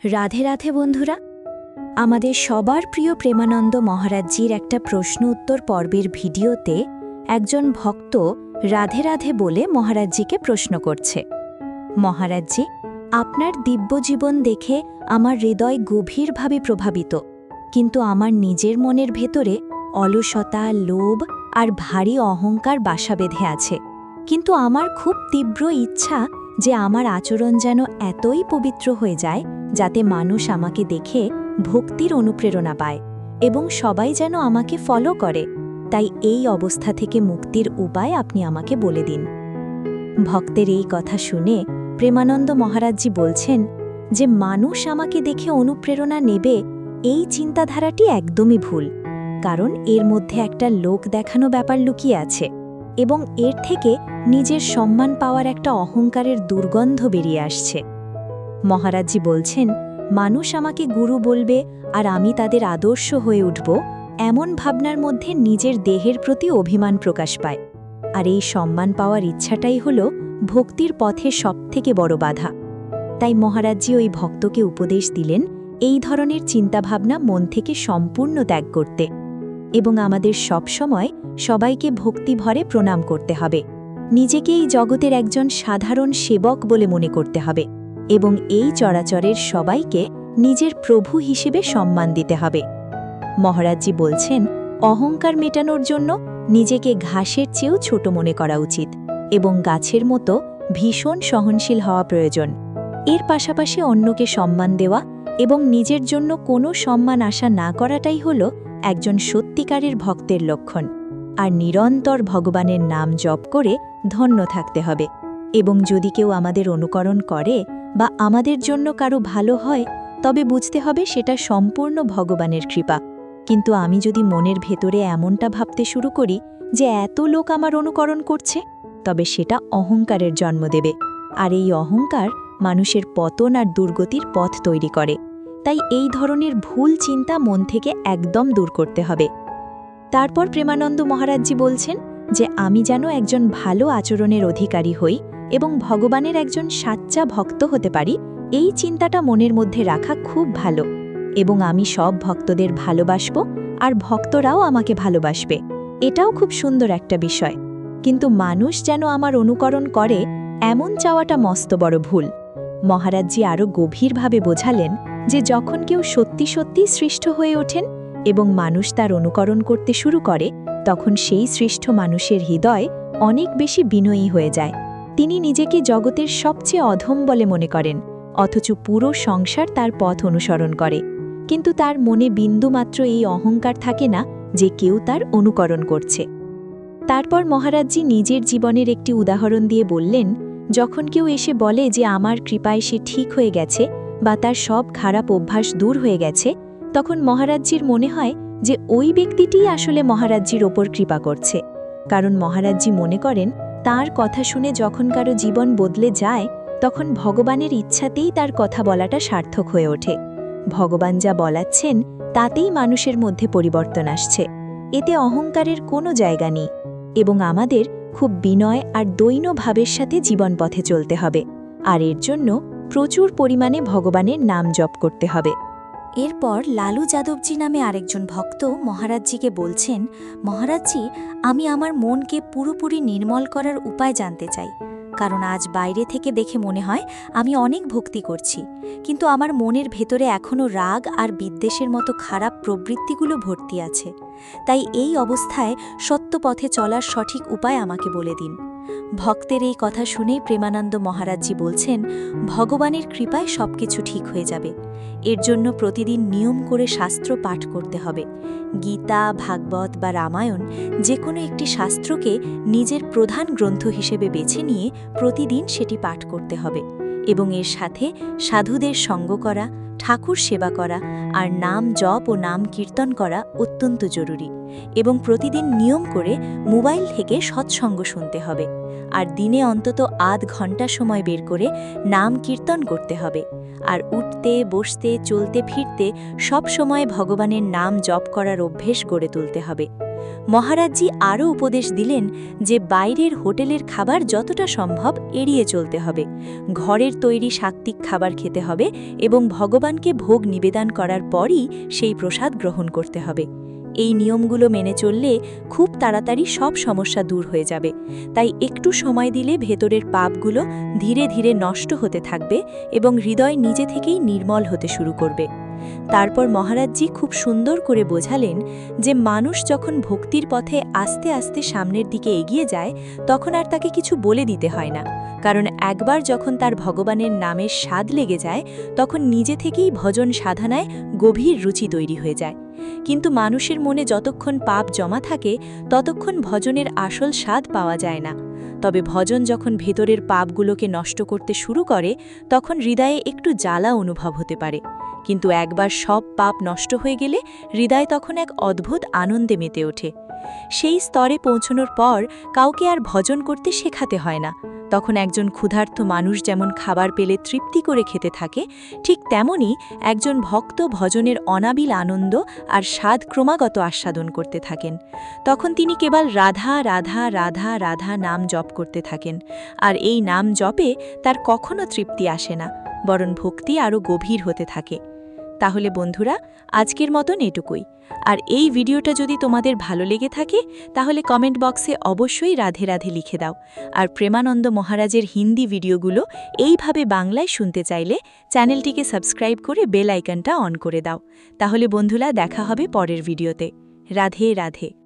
রাধে রাধে বন্ধুরা, আমাদের সবার প্রিয় প্রেমানন্দ মহারাজজির একটা প্রশ্ন উত্তর পর্বের ভিডিওতে একজন ভক্ত রাধে রাধে বলে মহারাজজিকে প্রশ্ন করছে। মহারাজজি, আপনার দিব্য জীবন দেখে আমার হৃদয় গভীরভাবে প্রভাবিত, কিন্তু আমার নিজের মনের ভেতরে অলসতা, লোভ আর ভারী অহংকার বাসা বেঁধে আছে। কিন্তু আমার খুব তীব্র ইচ্ছা যে আমার আচরণ যেন এতই পবিত্র হয়ে যায় যাতে মানুষ আমাকে দেখে ভক্তির অনুপ্রেরণা পায় এবং সবাই যেন আমাকে ফলো করে। তাই এই অবস্থা থেকে মুক্তির উপায় আপনি আমাকে বলে দিন। ভক্তের এই কথা শুনে প্রেমানন্দ মহারাজজি বলছেন যে মানুষ আমাকে দেখে অনুপ্রেরণা নেবে, এই চিন্তাধারাটি একদমই ভুল, কারণ এর মধ্যে একটা লোক দেখানো ব্যাপার লুকিয়ে আছে এবং এর থেকে নিজের সম্মান পাওয়ার একটা অহংকারের দুর্গন্ধ বেরিয়ে আসছে। মহারাজজি বলছেন, মানুষ আমাকে গুরু বলবে আর আমি তাদের আদর্শ হয়ে উঠব, এমন ভাবনার মধ্যে নিজের দেহের প্রতি অভিমান প্রকাশ পায়। আর এই সম্মান পাওয়ার ইচ্ছাটাই হল ভক্তির পথে সবথেকে বড় বাধা। তাই মহারাজজি ওই ভক্তকে উপদেশ দিলেন এই ধরনের চিন্তাভাবনা মন থেকে সম্পূর্ণ ত্যাগ করতে এবং আমাদের সবসময় সবাইকে ভক্তিভরে প্রণাম করতে হবে। নিজেকে এই জগতের একজন সাধারণ সেবক বলে মনে করতে হবে এবং এই চরাচরের সবাইকে নিজের প্রভু হিসেবে সম্মান দিতে হবে। মহারাজজি বলছেন, অহংকার মেটানোর জন্য নিজেকে ঘাসের চেয়েও ছোট মনে করা উচিত এবং গাছের মতো ভীষণ সহনশীল হওয়া প্রয়োজন। এর পাশাপাশি অন্যকে সম্মান দেওয়া এবং নিজের জন্য কোনো সম্মান আশা না করাটাই হল একজন সত্যিকারের ভক্তের লক্ষণ। আর নিরন্তর ভগবানের নাম জপ করে ধন্য থাকতে হবে এবং যদি কেউ আমাদের অনুকরণ করে বা আমাদের জন্য কারো ভালো হয়, তবে বুঝতে হবে সেটা সম্পূর্ণ ভগবানের কৃপা। কিন্তু আমি যদি মনের ভেতরে এমনটা ভাবতে শুরু করি যে এত লোক আমার অনুকরণ করছে, তবে সেটা অহংকারের জন্ম দেবে, আর এই অহংকার মানুষের পতন আর দুর্গতির পথ তৈরি করে। তাই এই ধরনের ভুল চিন্তা মন থেকে একদম দূর করতে হবে। তারপর প্রেমানন্দ মহারাজজি বলছেন যে আমি যেন একজন ভালো আচরণের অধিকারী হই এবং ভগবানের একজন সাচ্চা ভক্ত হতে পারি, এই চিন্তাটা মনের মধ্যে রাখা খুব ভালো এবং আমি সব ভক্তদের ভালোবাসব আর ভক্তরাও আমাকে ভালোবাসবে, এটাও খুব সুন্দর একটা বিষয়। কিন্তু মানুষ যেন আমার অনুকরণ করে এমন চাওয়াটা মস্ত বড় ভুল। মহারাজজি আরও গভীরভাবে বোঝালেন যে যখন কেউ সত্যি সত্যি সৃষ্ট হয়ে ওঠেন এবং মানুষ তার অনুকরণ করতে শুরু করে, তখন সেই সৃষ্ট মানুষের হৃদয় অনেক বেশি বিনয়ী হয়ে যায়। তিনি নিজেকে জগতের সবচেয়ে অধম বলে মনে করেন, অথচ পুরো সংসার তার পথ অনুসরণ করে, কিন্তু তার মনে বিন্দুমাত্র এই অহংকার থাকে না যে কেউ তার অনুকরণ করছে। তারপর মহারাজজি নিজের জীবনের একটি উদাহরণ দিয়ে বললেন, যখন কেউ এসে বলে যে আমার কৃপায় সে ঠিক হয়ে গেছে বা তার সব খারাপ অভ্যাস দূর হয়ে গেছে, তখন মহারাজজির মনে হয় যে ওই ব্যক্তিটিই আসলে মহারাজজির ওপর কৃপা করছে, কারণ মহারাজজি মনে করেন তার কথা শুনে যখন কারো জীবন বদলে যায়, তখন ভগবানের ইচ্ছাতেই তার কথা বলাটা সার্থক হয়ে ওঠে। ভগবান যা বলাচ্ছেন তাতেই মানুষের মধ্যে পরিবর্তন আসছে, এতে অহংকারের কোনো জায়গা নেই এবং আমাদের খুব বিনয় আর দৈন্য ভাবের সাথে জীবন পথে চলতে হবে, আর এর জন্য প্রচুর পরিমাণে ভগবানের নাম জপ করতে হবে। এরপর লালু যাদবজি নামে আরেকজন ভক্ত মহারাজজিকে বলছেন, মহারাজজি, আমি আমার মনকে পুরোপুরি নির্মল করার উপায় জানতে চাই, কারণ আজ বাইরে থেকে দেখে মনে হয় আমি অনেক ভক্তি করছি, কিন্তু আমার মনের ভেতরে এখনও রাগ আর বিদ্বেষের মতো খারাপ প্রবৃত্তিগুলো ভর্তি আছে। তাই এই অবস্থায় সত্য পথে চলার সঠিক উপায় আমাকে বলে দিন। ভক্তের এই কথা শুনেই প্রেমানন্দ মহারাজজি বলছেন, ভগবানের কৃপায় সবকিছু ঠিক হয়ে যাবে। এর জন্য প্রতিদিন নিয়ম করে শাস্ত্র পাঠ করতে হবে। গীতা, ভাগবত বা রামায়ণ যে কোনো একটি শাস্ত্রকে নিজের প্রধান গ্রন্থ হিসেবে বেছে নিয়ে প্রতিদিন সেটি পাঠ করতে হবে এবং এর সাথে সাধুদের সঙ্গ করা, ঠাকুর সেবা করা আর নাম জপ ও নাম কীর্তন করা অত্যন্ত জরুরি এবং প্রতিদিন নিয়ম করে মোবাইল থেকে সৎসঙ্গ শুনতে হবে আর দিনে অন্তত আধ ঘন্টা সময় বের করে নাম কীর্তন করতে হবে। আর উঠতে, বসতে, চলতে ফিরতে সব সময় ভগবানের নাম জপ করার অভ্যেস গড়ে তুলতে হবে। মহারাজজি আরও উপদেশ দিলেন যে বাইরের হোটেলের খাবার যতটা সম্ভব এড়িয়ে চলতে হবে, ঘরের তৈরি সাত্ত্বিক খাবার খেতে হবে এবং ভগবানকে ভোগ নিবেদন করার পরই সেই প্রসাদ গ্রহণ করতে হবে। এই নিয়মগুলো মেনে চললে খুব তাড়াতাড়ি সব সমস্যা দূর হয়ে যাবে। তাই একটু সময় দিলে ভেতরের পাপগুলো ধীরে ধীরে নষ্ট হতে থাকবে এবং হৃদয় নিজে থেকেই নির্মল হতে শুরু করবে। তারপর মহারাজজি খুব সুন্দর করে বোঝালেন যে মানুষ যখন ভক্তির পথে আস্তে আস্তে সামনের দিকে এগিয়ে যায় তখন আর তাকে কিছু বলে দিতে হয় না, কারণ একবার যখন তার ভগবানের নামের স্বাদ লেগে যায় তখন নিজে থেকেই ভজন সাধনায় গভীর রুচি তৈরি হয়ে যায়। কিন্তু মানুষের মনে যতক্ষণ পাপ জমা থাকে ততক্ষণ ভজনের আসল স্বাদ পাওয়া যায় না। তবে ভজন যখন ভেতরের পাপগুলোকে নষ্ট করতে শুরু করে তখন হৃদয়ে একটু জ্বালা অনুভব হতে পারে, কিন্তু একবার সব পাপ নষ্ট হয়ে গেলে হৃদয় তখন এক অদ্ভুত আনন্দে মেতে ওঠে। সেই স্তরে পৌঁছানোর পর কাউকে আর ভজন করতে শেখাতে হয় না। তখন একজন ক্ষুধার্ত মানুষ যেমন খাবার পেলে তৃপ্তি করে খেতে থাকে, ঠিক তেমনি একজন ভক্ত ভজনের অনাবিল আনন্দ আর স্বাদ ক্রমাগত আস্বাদন করতে থাকেন। তখন তিনি কেবল রাধা রাধা রাধা রাধা নাম জপ করতে থাকেন, আর এই নাম জপে তার কখনো তৃপ্তি আসে না, বরং ভক্তি আরও গভীর হতে থাকে। তাহলে বন্ধুরা, আজকের মতন এটুকুই। আর এই ভিডিওটা যদি তোমাদের ভালো লেগে থাকে তাহলে কমেন্ট বক্সে অবশ্যই রাধে রাধে লিখে দাও। আর প্রেমানন্দ মহারাজের হিন্দি ভিডিওগুলো এইভাবে বাংলায় শুনতে চাইলে চ্যানেলটিকে সাবস্ক্রাইব করে বেল আইকনটা অন করে দাও। তাহলে বন্ধুরা, দেখা হবে পরের ভিডিওতে। রাধে রাধে।